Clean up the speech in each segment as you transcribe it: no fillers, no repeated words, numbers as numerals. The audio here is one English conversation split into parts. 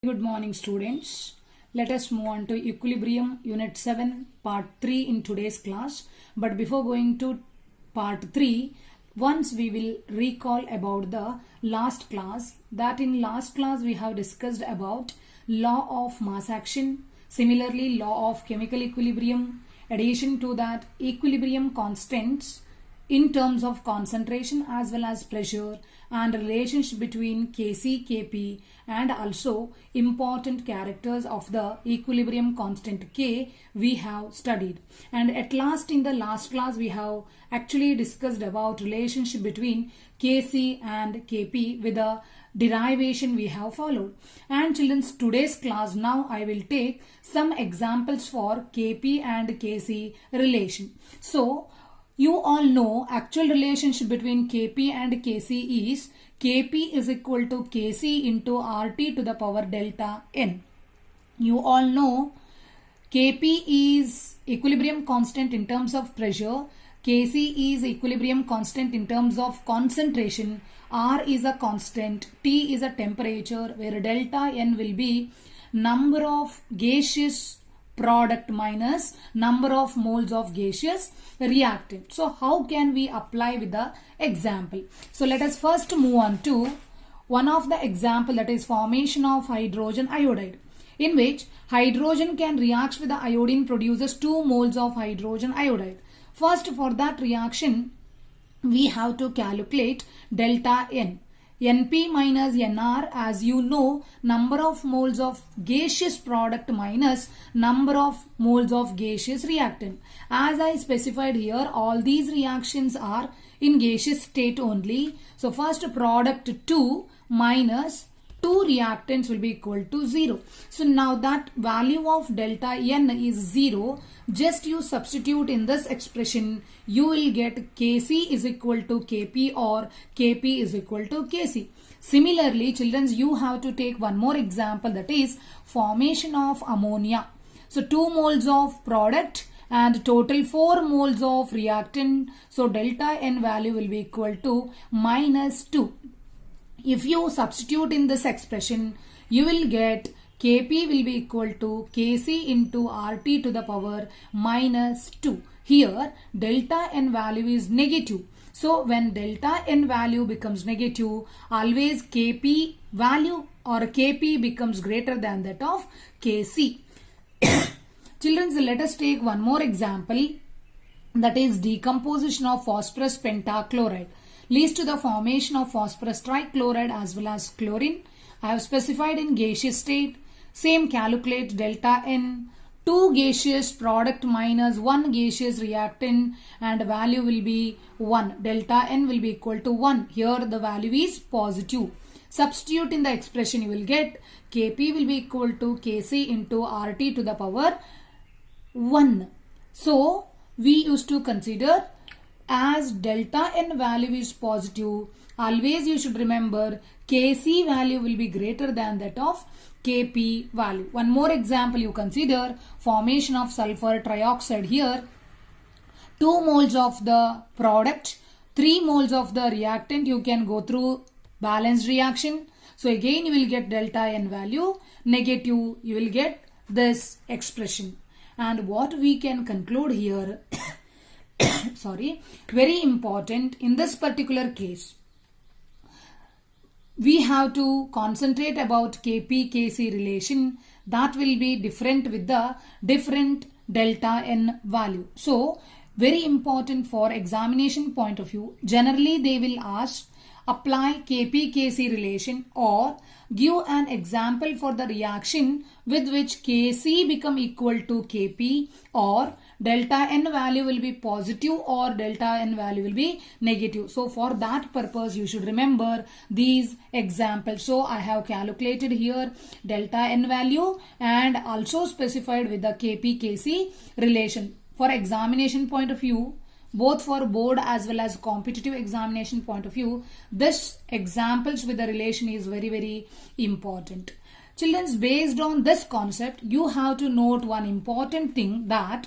Good morning, students. Let us move on to Equilibrium Unit 7 Part 3 in today's class. But before going to Part 3, once we will recall about the last class. That in last class we have discussed about law of mass action, similarly law of chemical equilibrium, addition to that equilibrium constants in terms of concentration as well as pressure, and relationship between Kc, Kp, and also important characters of the equilibrium constant K we have studied. And at last in the last class we have actually discussed about relationship between Kc and Kp with the derivation we have followed. And children's, today's class now I will take some examples for Kp and Kc relation. So you all know actual relationship between Kp and Kc is Kp is equal to Kc into Rt to the power delta n. You all know Kp is equilibrium constant in terms of pressure, Kc is equilibrium constant in terms of concentration, R is a constant, T is a temperature, where delta n will be number of gaseous product minus number of moles of gaseous reactant. So how can we apply with the example? So let us first move on to one of the example, that is formation of hydrogen iodide, in which hydrogen can react with the iodine, produces 2 moles of hydrogen iodide. First, for that reaction we have to calculate delta n. Np minus Nr, as you know, number of moles of gaseous product minus number of moles of gaseous reactant. As I specified here, all these reactions are in gaseous state only. So first product 2 minus 2 reactants will be equal to 0. So now that value of delta n is 0. Just you substitute in this expression, you will get Kc is equal to Kp or Kp is equal to Kc. Similarly, children, you have to take one more example, that is formation of ammonia. So 2 moles of product and total 4 moles of reactant. So delta n value will be equal to minus 2. If you substitute in this expression, you will get Kp will be equal to Kc into Rt to the power minus 2. Here delta n value is negative. So when delta n value becomes negative, always Kp value or Kp becomes greater than that of Kc. Children, let us take one more example, that is decomposition of phosphorus pentachloride leads to the formation of phosphorus trichloride as well as chlorine. I have specified in gaseous state. Same, calculate delta n. 2 gaseous product minus 1 gaseous reactant, and value will be 1. Delta n will be equal to 1. Here the value is positive. Substitute in the expression, you will get Kp will be equal to Kc into Rt to the power 1. So we used to consider, as delta n value is positive, always you should remember Kc value will be greater than that of Kp value. One more example you consider, formation of sulfur trioxide. Here 2 moles of the product, 3 moles of the reactant, you can go through balanced reaction. So again you will get delta n value negative, you will get this expression. And what we can conclude here sorry, very important in this particular case, we have to concentrate about Kp-Kc relation, that will be different with the different delta n value. So very important for examination point of view, generally they will ask apply Kp-Kc relation or give an example for the reaction with which Kc become equal to Kp, or delta n value will be positive or delta n value will be negative. So for that purpose you should remember these examples. So I have calculated here delta n value and also specified with the Kp-Kc relation. For examination point of view, both for board as well as competitive examination point of view, this examples with the relation is very important. Children, based on this concept, you have to note one important thing, that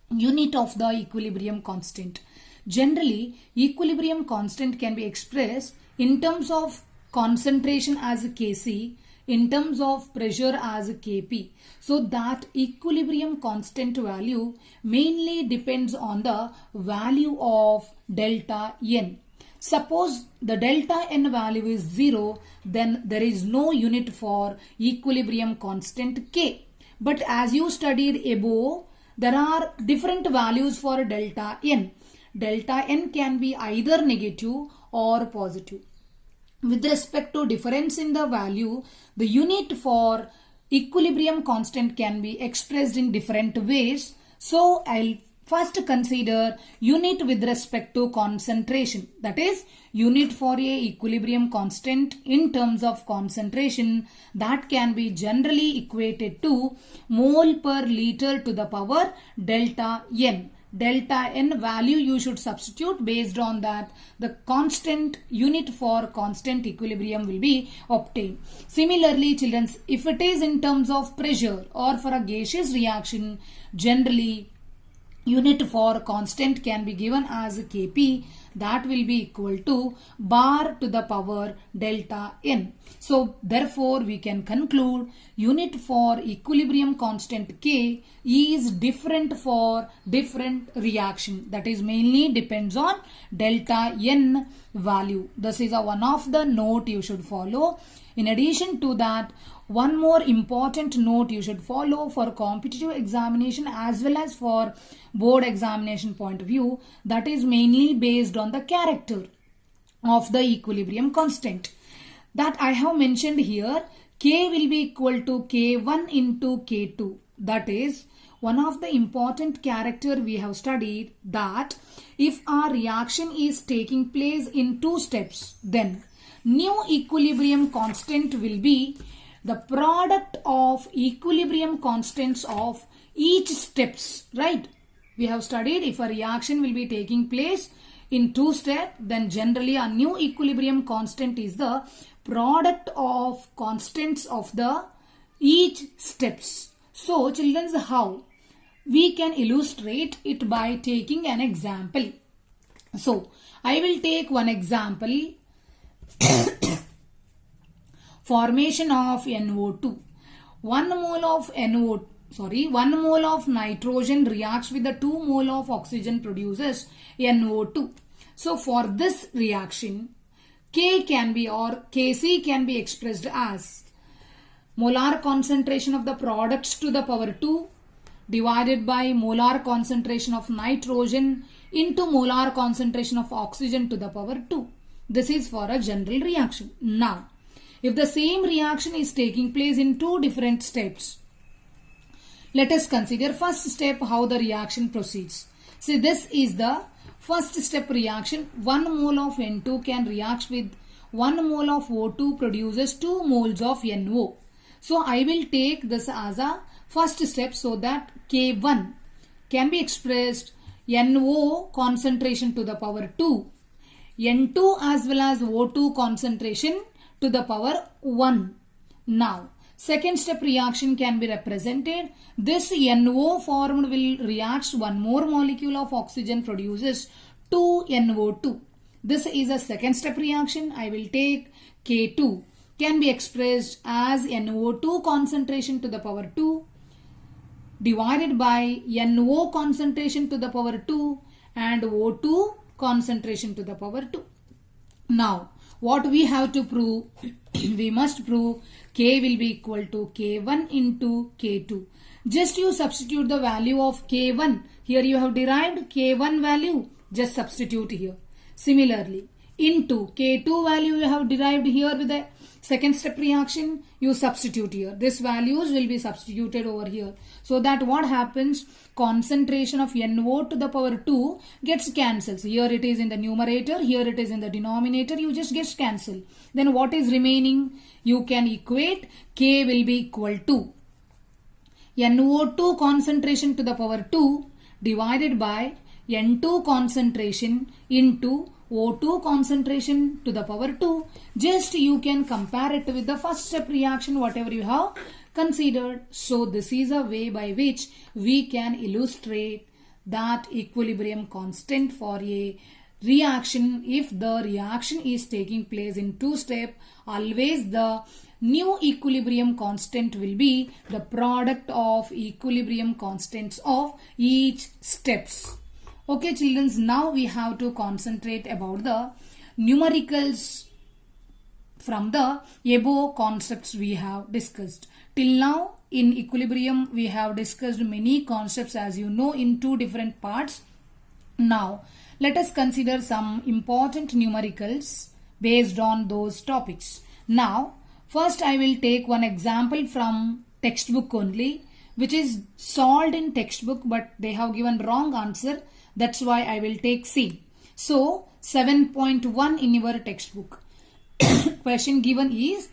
unit of the equilibrium constant. Generally, equilibrium constant can be expressed in terms of concentration as Kc, in terms of pressure as Kp. So that equilibrium constant value mainly depends on the value of delta n. Suppose the delta n value is 0, then there is no unit for equilibrium constant K. But as you studied above, there are different values for delta n. Delta n can be either negative or positive. With respect to difference in the value, the unit for equilibrium constant can be expressed in different ways. So I'll first consider unit with respect to concentration. That is, unit for a equilibrium constant in terms of concentration that can be generally equated to mole per liter to the power delta n. Delta n value you should substitute. Based on that, the constant unit for constant equilibrium will be obtained. Similarly, children, if it is in terms of pressure or for a gaseous reaction, generally unit for constant can be given as Kp, that will be equal to bar to the power delta n. So therefore we can conclude unit for equilibrium constant K is different for different reaction. That is mainly depends on delta n value. This is one of the note you should follow. In addition to that, one more important note you should follow for competitive examination as well as for board examination point of view, that is mainly based on the character of the equilibrium constant. That I have mentioned here, K will be equal to K1 into K2. That is one of the important character we have studied, that if our reaction is taking place in two steps, then new equilibrium constant will be the product of equilibrium constants of each steps, right? We have studied if a reaction will be taking place in two steps, then generally a new equilibrium constant is the product of constants of the each steps. So children, how we can illustrate it by taking an example. So I will take one example. Formation of NO2. 1 mole of nitrogen reacts with the 2 mole of oxygen produces NO2. So for this reaction, K can be or Kc can be expressed as molar concentration of the products to the power 2 divided by molar concentration of nitrogen into molar concentration of oxygen to the power 2. This is for a general reaction. Now, if the same reaction is taking place in two different steps, let us consider first step how the reaction proceeds. See, this is the first step reaction. 1 mole of N2 can react with 1 mole of O2 produces 2 moles of NO. So I will take this as a first step so that K1 can be expressed NO concentration to the power 2, N2 as well as O2 concentration to the power 1. Now, second step reaction can be represented. This NO formed will react one more molecule of oxygen produces 2 NO2. This is a second step reaction. I will take K2 can be expressed as NO2 concentration to the power 2 divided by NO concentration to the power 2 and O2 concentration to the power 2. Now, what we have to prove? We must prove K will be equal to K1 into K2. Just you substitute the value of K1. Here you have derived K1 value. Just substitute here. Similarly, into K2 value you have derived here with the second step reaction. You substitute here. These values will be substituted over here. So that what happens? Concentration of NO to the power 2 gets cancelled. Here it is in the numerator. Here it is in the denominator. You just get cancelled. Then what is remaining? You can equate K will be equal to NO2 concentration to the power 2 divided by N2 concentration into O2 concentration to the power 2. Just you can compare it with the first step reaction whatever you have considered. So this is a way by which we can illustrate that equilibrium constant for a reaction. If the reaction is taking place in two steps, always the new equilibrium constant will be the product of equilibrium constants of each steps. Okay children, now we have to concentrate about the numericals from the above concepts we have discussed. Till now in equilibrium we have discussed many concepts, as you know, in two different parts. Now let us consider some important numericals based on those topics. Now first I will take one example from textbook only, which is solved in textbook but they have given wrong answer. That's why I will take C. So 7.1 in your textbook. Question given is,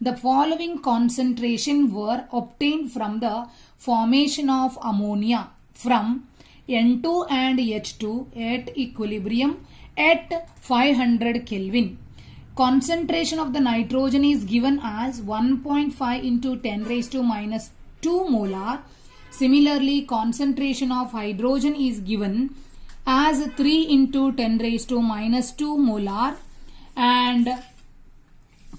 the following concentration were obtained from the formation of ammonia from N2 and H2 at equilibrium at 500 Kelvin. Concentration of the nitrogen is given as 1.5 into 10 raised to minus 2 molar. Similarly, concentration of hydrogen is given as 3 into 10 raised to minus 2 molar, and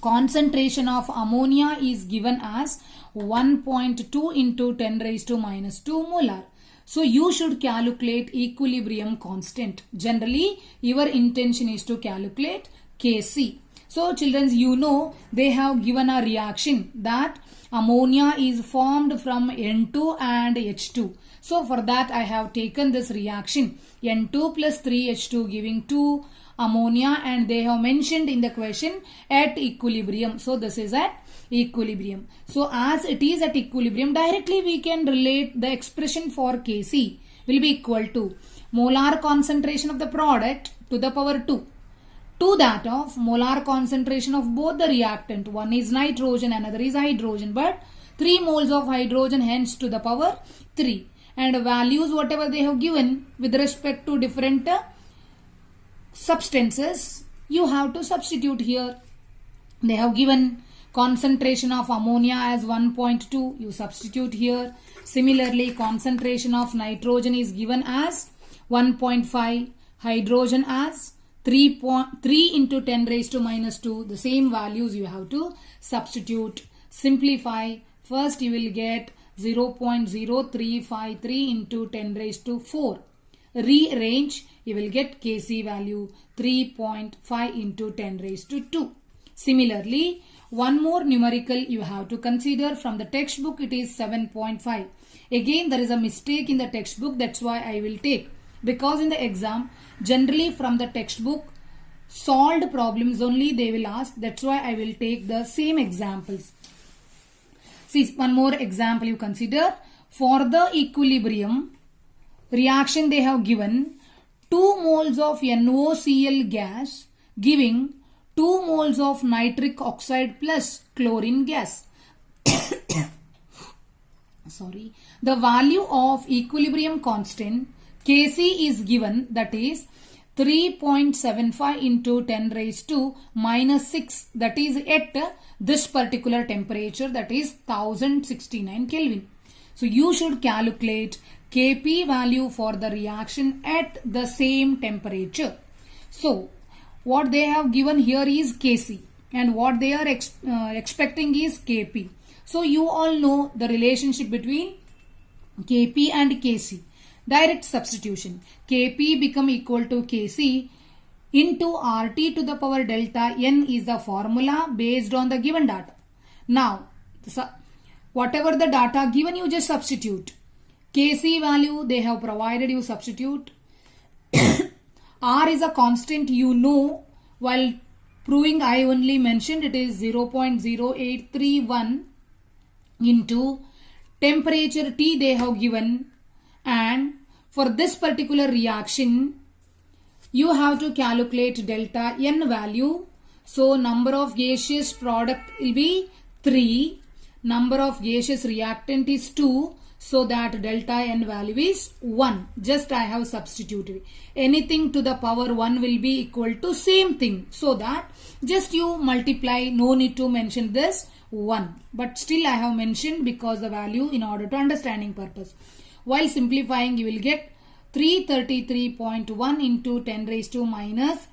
concentration of ammonia is given as 1.2 into 10 raised to minus 2 molar. So you should calculate equilibrium constant. Generally, your intention is to calculate Kc. So children, you know they have given a reaction that ammonia is formed from N2 and H2. So for that I have taken this reaction N2 plus 3H2 giving 2 ammonia, and they have mentioned in the question at equilibrium. So this is at equilibrium. So as it is at equilibrium, directly we can relate the expression for Kc will be equal to molar concentration of the product to the power 2 to that of molar concentration of both the reactant. One is nitrogen, another is hydrogen, but 3 moles of hydrogen, hence to the power 3. And values whatever they have given with respect to different substances, you have to substitute here. They have given concentration of ammonia as 1.2, you substitute here. Similarly, concentration of nitrogen is given as 1.5, hydrogen as 3 into 10 raised to minus 2. The same values you have to substitute. Simplify. First you will get 0.0353 into 10 raised to 4. Rearrange, you will get Kc value 3.5 into 10 raised to 2. Similarly, one more numerical you have to consider from the textbook, it is 7.5. Again there is a mistake in the textbook, that's why I will take. Because in the exam, generally from the textbook, solved problems only they will ask. That's why I will take the same examples. See, one more example you consider. For the equilibrium reaction they have given 2 moles of NaCl gas giving 2 moles of nitric oxide plus chlorine gas. Sorry. The value of equilibrium constant Kc is given, that is 3.75 into 10 raised to minus 6, that is at this particular temperature, that is 1069 Kelvin. So you should calculate Kp value for the reaction at the same temperature. So what they have given here is Kc and what they are expecting is Kp. So you all know the relationship between Kp and Kc. Direct substitution. Kp become equal to Kc into RT to the power delta N is the formula based on the given data. Now, whatever the data given, you just substitute. Kc value they have provided, you substitute. R is a constant, you know, while proving I only mentioned it is 0.0831 into temperature T they have given, and for this particular reaction you have to calculate delta N value. So number of gaseous product will be 3, number of gaseous reactant is 2, so that delta N value is 1. Just I have substituted. Anything to the power 1 will be equal to same thing, so that just you multiply, no need to mention this 1, but still I have mentioned because the value in order to understanding purpose. While simplifying, you will get 333.1 into 10 raised to minus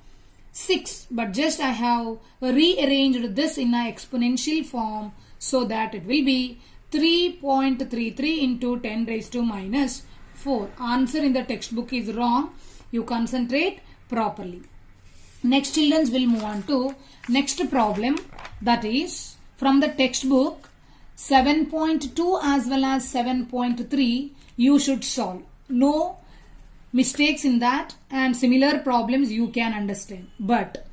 6, but just I have rearranged this in a exponential form so that it will be 3.33 into 10 raised to minus 4. Answer in the textbook is wrong. You concentrate properly. Next, children will move on to next problem, that is from the textbook 7.2 as well as 7.3 you should solve. No mistakes in that, and similar problems you can understand. But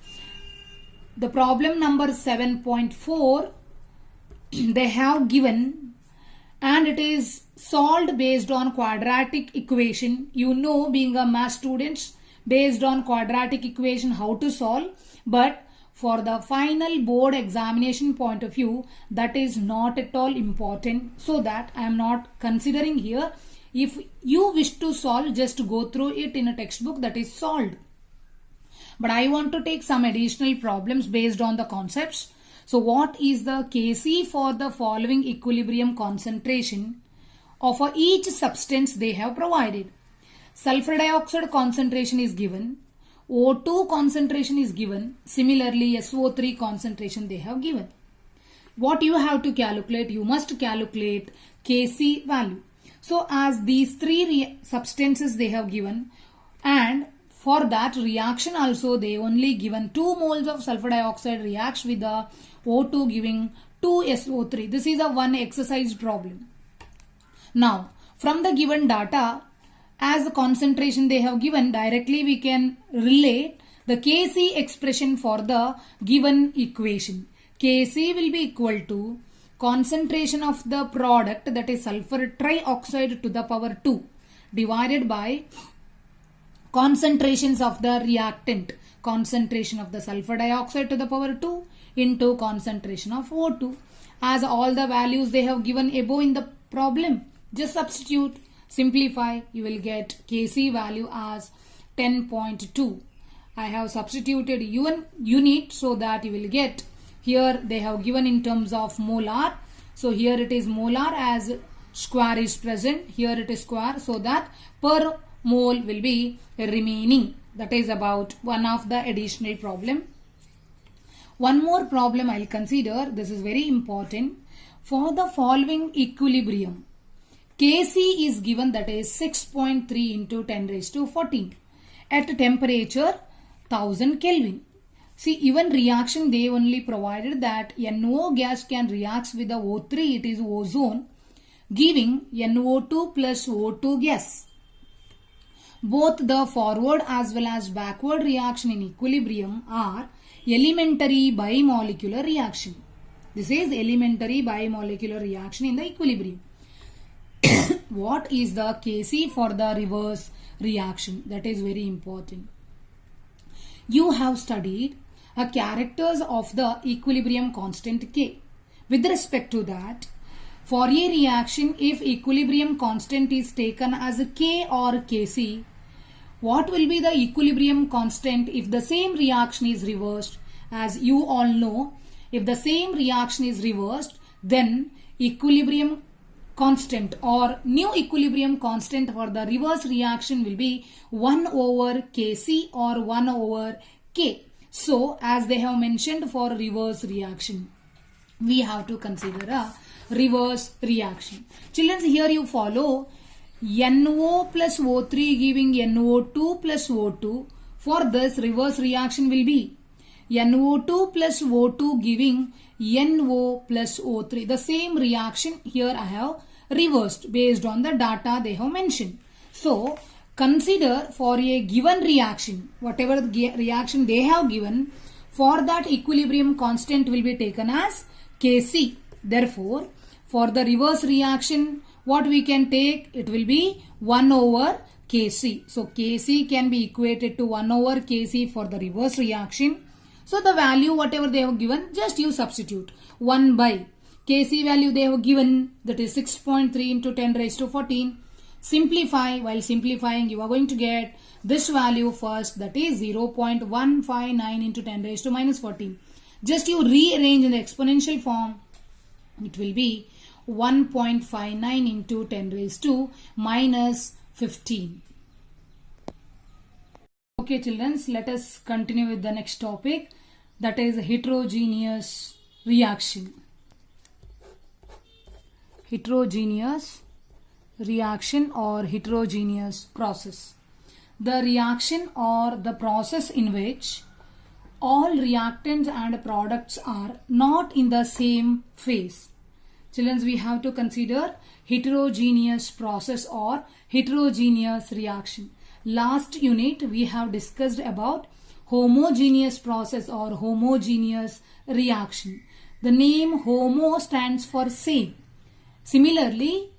the problem number 7.4 they have given, and it is solved based on quadratic equation. You know, being a math students, based on quadratic equation how to solve, but for the final board examination point of view, that is not at all important, so that I am not considering here. If you wish to solve, just go through it in a textbook, that is solved. But I want to take some additional problems based on the concepts. So what is the Kc for the following equilibrium concentration of each substance they have provided? Sulfur dioxide concentration is given, O2 concentration is given, similarly SO3 concentration they have given. What you have to calculate? You must calculate Kc value. So as these three substances they have given, and for that reaction also they only given 2 moles of sulfur dioxide reacts with the O2 giving 2 SO3. This is a one exercise problem. Now from the given data, as the concentration they have given, directly we can relate the Kc expression for the given equation. Kc will be equal to concentration of the product, that is sulfur trioxide to the power 2, divided by concentrations of the reactant, concentration of the sulfur dioxide to the power 2 into concentration of O2. As all the values they have given above in the problem, just substitute, simplify, you will get Kc value as 10.2. I have substituted unit so that you will get, here they have given in terms of molar. So here it is molar as square is present. Here it is square, so that per mole will be remaining. That is about one of the additional problem. One more problem I will consider. This is very important. For the following equilibrium, Kc is given, that is 6.3 into 10 raised to 14 at temperature 1000 Kelvin. See, even reaction they only provided that NO gas can react with the O3, it is ozone, giving NO2 plus O2 gas. Both the forward as well as backward reaction in equilibrium are elementary bimolecular reaction. This is elementary bimolecular reaction in the equilibrium. What is the Kc for the reverse reaction? That is very important. You have studied characters of the equilibrium constant K. With respect to that, for a reaction, if equilibrium constant is taken as K or Kc, what will be the equilibrium constant if the same reaction is reversed? As you all know, if the same reaction is reversed, then equilibrium constant or new equilibrium constant for the reverse reaction will be 1 over Kc or 1 over K. So as they have mentioned, for reverse reaction, we have to consider a reverse reaction. Children, here you follow NO plus O3 giving NO2 plus O2. For this, reverse reaction will be NO2 plus O2 giving NO plus O3. The same reaction here I have reversed based on the data they have mentioned. So consider for a given reaction, whatever the reaction they have given, for that equilibrium constant will be taken as Kc. Therefore, for the reverse reaction, what we can take? It will be 1 over Kc. So Kc can be equated to 1 over Kc for the reverse reaction. So the value whatever they have given, just you substitute 1 by Kc value they have given, that is 6.3 into 10 raised to 14. Simplify. While simplifying, you are going to get this value first, that is 0.159 into 10 raised to minus 14. Just you rearrange in the exponential form, it will be 1.59 into 10 raised to minus 15. Okay. Okay, children, let us continue with the next topic, that is heterogeneous reaction. Heterogeneous reaction or heterogeneous process. The reaction or the process in which all reactants and products are not in the same phase. Children, we have to consider heterogeneous process or heterogeneous reaction. Last unit we have discussed about homogeneous process or homogeneous reaction. The name homo stands for same. Similarly,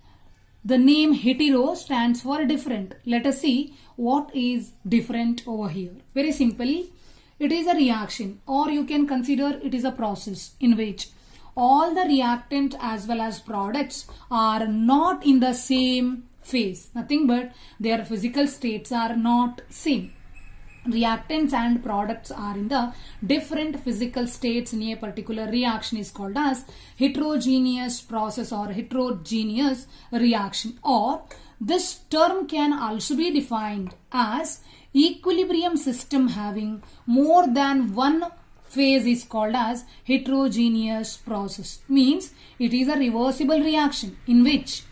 the name hetero stands for different. Let us see what is different over here. Very simply, it is a reaction, or you can consider it is a process in which all the reactant as well as products are not in the same phase. Nothing but their physical states are not same. Reactants and products are in the different physical states in a particular reaction is called as heterogeneous process or heterogeneous reaction. Or this term can also be defined as equilibrium system having more than one phase is called as heterogeneous process. Means it is a reversible reaction in which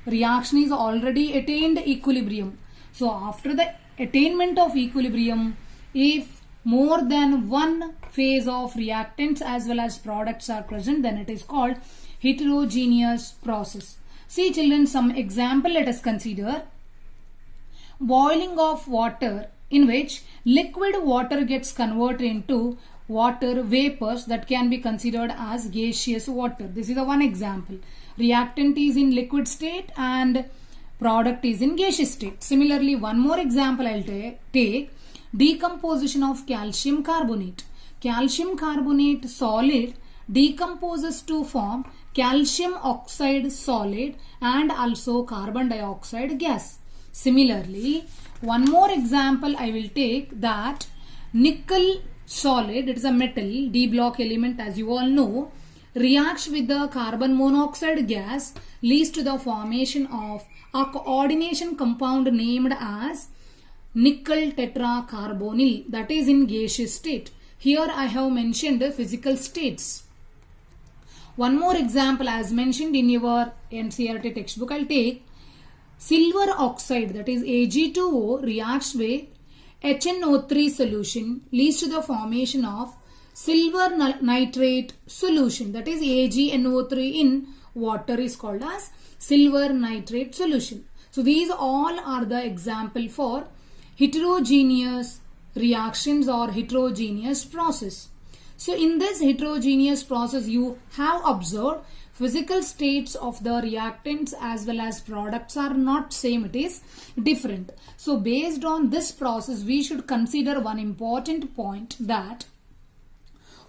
reaction is already attained equilibrium. So after the attainment of equilibrium, if more than one phase of reactants as well as products are present, then it is called heterogeneous process. See children, some example let us consider. Boiling of water, in which liquid water gets converted into water vapors that can be considered as gaseous water. This is the one example. Reactant is in liquid state and product is in gaseous state. Similarly, one more example I will take. Decomposition of calcium carbonate. Calcium carbonate solid decomposes to form calcium oxide solid and also carbon dioxide gas. Similarly, one more example I will take, that nickel solid, it is a metal, D block element as you all know, reacts with the carbon monoxide gas, leads to the formation of a coordination compound named as nickel tetracarbonyl, that is in gaseous state. Here I have mentioned the physical states. One more example as mentioned in your NCERT textbook, I will take silver oxide, that is Ag2O, reacts with HNO3 solution, leads to the formation of silver nitrate solution, that is AgNO3 in water is called as silver nitrate solution. So these all are the example for heterogeneous reactions or heterogeneous process. So in this heterogeneous process, you have observed physical states of the reactants as well as products are not same, it is different. So based on this process, we should consider one important point, that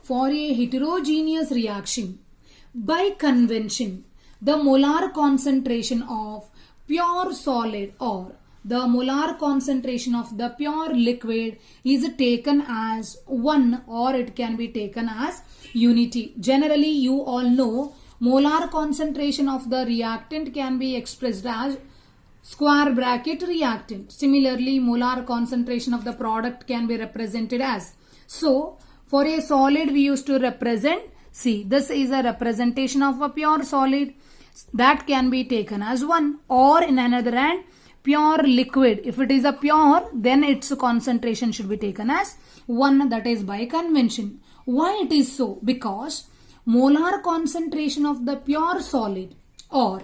for a heterogeneous reaction, by convention, the molar concentration of pure solid or the molar concentration of the pure liquid is taken as 1, or it can be taken as unity. Generally, you all know molar concentration of the reactant can be expressed as square bracket reactant. Similarly, molar concentration of the product can be represented as. So, for a solid we used to represent, see, this is a representation of a pure solid, that can be taken as 1, or in another hand, pure liquid. If it is a pure, then its concentration should be taken as 1, that is by convention. Why it is so? Because molar concentration of the pure solid or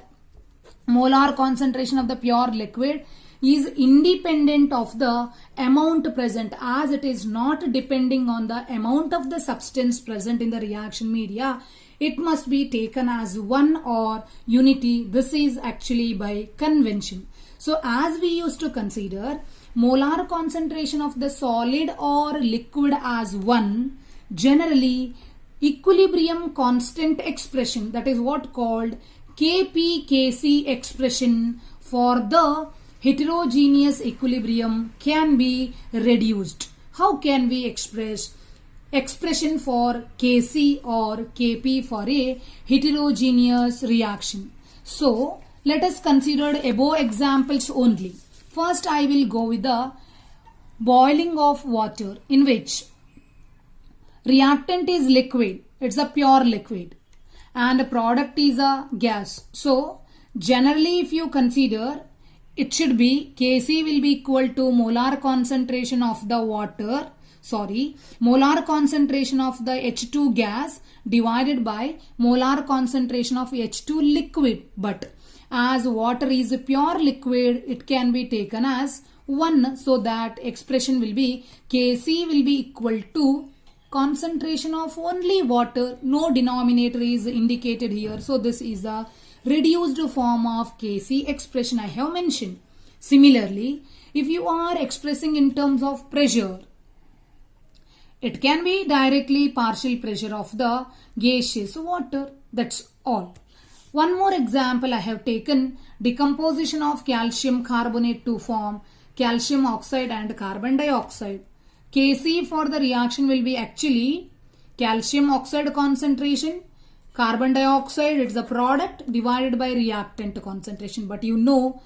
molar concentration of the pure liquid is independent of the amount present, as it is not depending on the amount of the substance present in the reaction media. It must be taken as 1 or unity. This is actually by convention. So as we used to consider molar concentration of the solid or liquid as 1, generally equilibrium constant expression, that is what called KP/Kc expression for the heterogeneous equilibrium can be reduced. How can we express expression for Kc or Kp for a heterogeneous reaction? So let us consider above examples only. First I will go with the boiling of water in which reactant is liquid, it's a pure liquid, and product is a gas. So generally if you consider, it should be Kc will be equal to molar concentration of the molar concentration of the H2 gas divided by molar concentration of H2 liquid. But as water is a pure liquid, it can be taken as 1, so that expression will be Kc will be equal to concentration of only water, no denominator is indicated here, so this is a reduced form of Kc expression I have mentioned. Similarly, if you are expressing in terms of pressure, it can be directly partial pressure of the gaseous water. That's all. One more example I have taken, decomposition of calcium carbonate to form calcium oxide and carbon dioxide. Kc for the reaction will be actually calcium oxide concentration, carbon dioxide, it's the product divided by reactant concentration. But you know,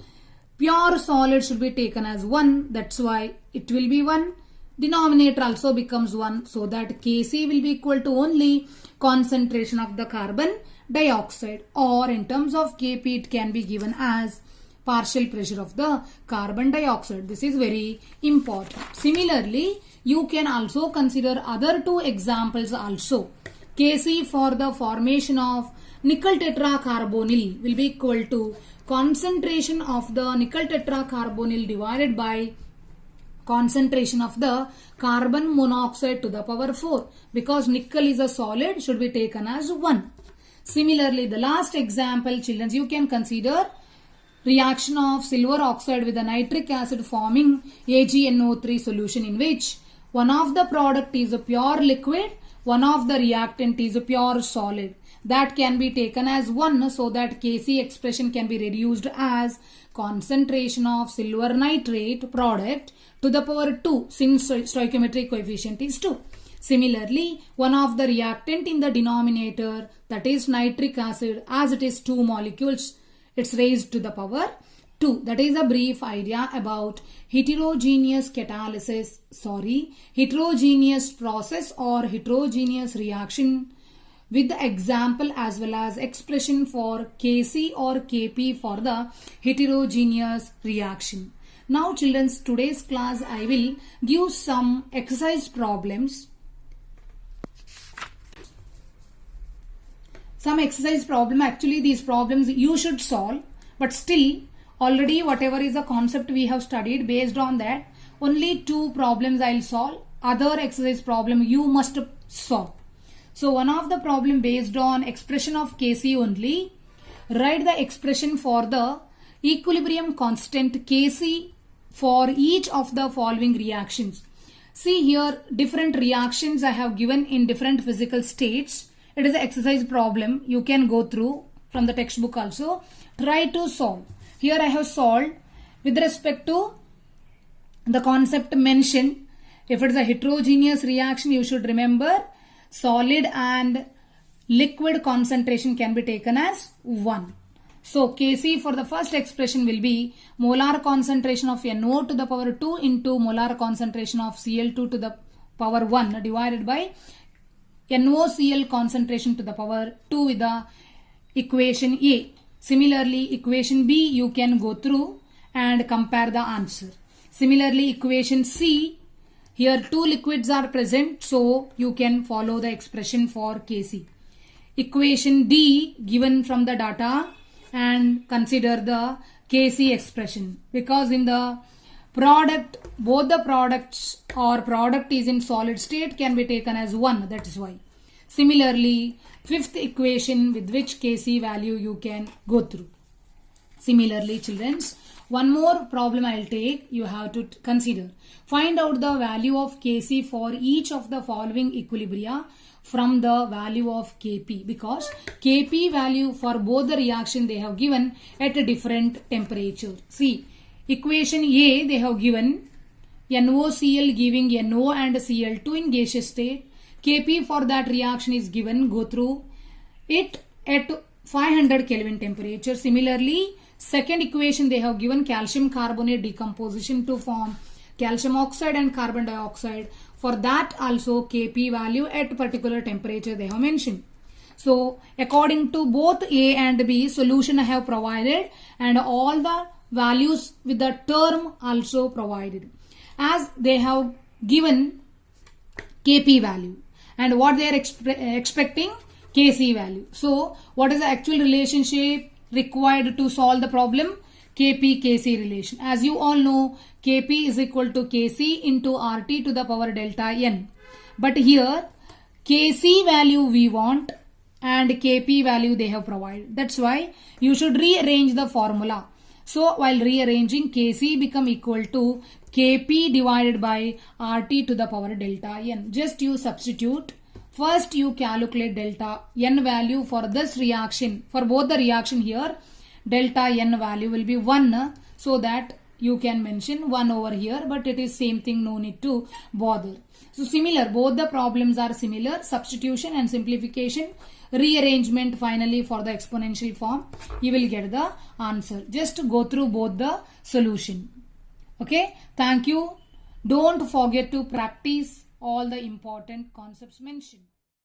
pure solid should be taken as 1, that's why it will be 1. Denominator also becomes 1, so that Kc will be equal to only concentration of the carbon dioxide, or in terms of Kp it can be given as partial pressure of the carbon dioxide. This is very important. Similarly, you can also consider other two examples also. Kc for the formation of nickel tetracarbonyl will be equal to concentration of the nickel tetracarbonyl divided by concentration of the carbon monoxide to the power 4. Because nickel is a solid, should be taken as 1. Similarly, the last example, children, you can consider reaction of silver oxide with the nitric acid forming AgNO3 solution, in which one of the product is a pure liquid, one of the reactant is a pure solid. That can be taken as 1, so that Kc expression can be reduced as concentration of silver nitrate product to the power 2, since stoichiometric coefficient is 2. Similarly, one of the reactant in the denominator, that is nitric acid, as it is 2 molecules, it's raised to the power 2. That is a brief idea about heterogeneous process or heterogeneous reaction, with the example as well as expression for Kc or Kp for the heterogeneous reaction. Now children, today's class I will give some exercise problems. Actually these problems you should solve, but still already whatever is the concept we have studied, based on that only 2 problems I'll solve. Other exercise problem you must solve. So one of the problem based on expression of Kc only, write the expression for the equilibrium constant Kc for each of the following reactions. See here, different reactions I have given in different physical states. It is an exercise problem. You can go through from the textbook also. Try to solve. Here I have solved with respect to the concept mentioned. If it is a heterogeneous reaction, you should remember solid and liquid concentration can be taken as 1. So Kc for the first expression will be molar concentration of NO to the power 2 into molar concentration of Cl2 to the power 1 divided by NOCl concentration to the power 2 with the equation A. Similarly, equation B you can go through and compare the answer. Similarly, equation C, here 2 liquids are present, so you can follow the expression for Kc. Equation D given from the data and consider the Kc expression, because in the product, both the products or product is in solid state can be taken as 1, that is why. Similarly, 5th equation with which Kc value you can go through. Similarly, children, one more problem I'll take, you have to consider. Find out the value of Kc for each of the following equilibria from the value of Kp, because Kp value for both the reaction they have given at a different temperature. See, equation A they have given NOCl giving NO and Cl2 in gaseous state. Kp for that reaction is given, go through it at 500 Kelvin temperature. Similarly, second equation they have given calcium carbonate decomposition to form calcium oxide and carbon dioxide. For that also Kp value at particular temperature they have mentioned. So according to both A and B, solution I have provided and all the values with the term also provided. As they have given Kp value and what they are expecting Kc value. So what is the actual relationship required to solve the problem? Kp Kc relation. As you all know, Kp is equal to Kc into RT to the power delta N. But here Kc value we want and Kp value they have provided. That's why you should rearrange the formula. So while rearranging, Kc become equal to Kp divided by RT to the power delta N. Just you substitute. First you calculate delta N value for this reaction. For both the reaction here, delta N value will be 1. So that you can mention 1 over here, but it is same thing, no need to bother. So similar, both the problems are similar. Substitution and simplification, rearrangement finally for the exponential form, you will get the answer. Just go through both the solution. Okay, thank you. Don't forget to practice all the important concepts mentioned.